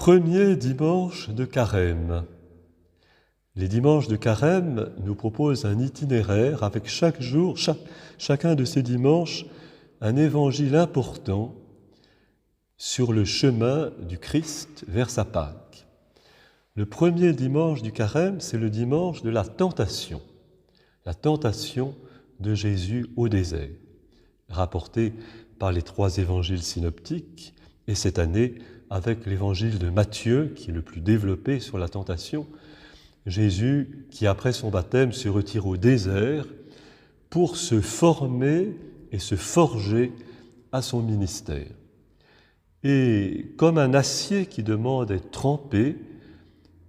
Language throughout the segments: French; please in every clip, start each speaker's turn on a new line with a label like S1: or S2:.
S1: Premier dimanche de Carême. Les dimanches de Carême nous proposent un itinéraire avec chaque jour, chacun de ces dimanches, un évangile important sur le chemin du Christ vers sa Pâque. Le premier dimanche du Carême, c'est le dimanche de la tentation de Jésus au désert, rapporté par les 3 évangiles synoptiques, et cette année avec l'évangile de Matthieu, qui est le plus développé sur la tentation. Jésus, qui après son baptême se retire au désert pour se former et se forger à son ministère. Et comme un acier qui demande à être trempé,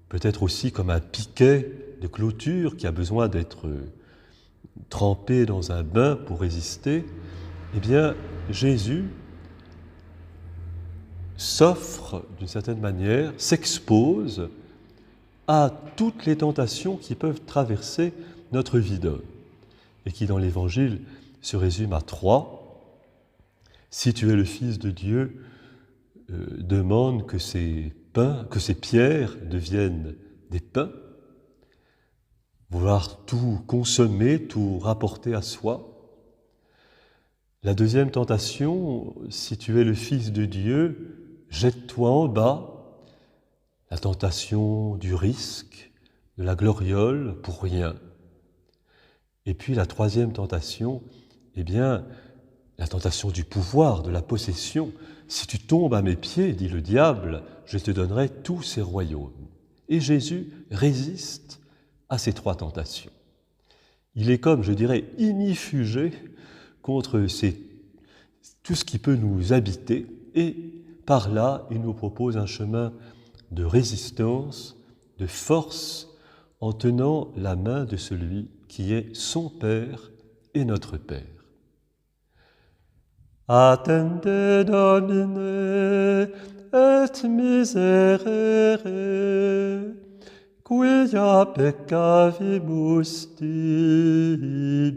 S1: peut-être aussi comme un piquet de clôture qui a besoin d'être trempé dans un bain pour résister, eh bien Jésus s'offre d'une certaine manière, s'expose à toutes les tentations qui peuvent traverser notre vie d'homme et qui dans l'Évangile se résument à 3. Si tu es le Fils de Dieu, demande que ces pierres deviennent des pains. Vouloir tout consommer, tout rapporter à soi. La deuxième tentation, si tu es le Fils de Dieu, jette-toi en bas. La tentation du risque, de la gloriole pour rien. Et puis la troisième tentation, la tentation du pouvoir, de la possession. Si tu tombes à mes pieds, dit le diable, je te donnerai tous ces royaumes. Et Jésus résiste à ces 3 tentations. Il est comme, je dirais, ignifugé contre tout ce qui peut nous habiter, et par là, il nous propose un chemin de résistance, de force, en tenant la main de celui qui est son Père et notre Père. Attende Domine et miserere, quia peccavimus tibi.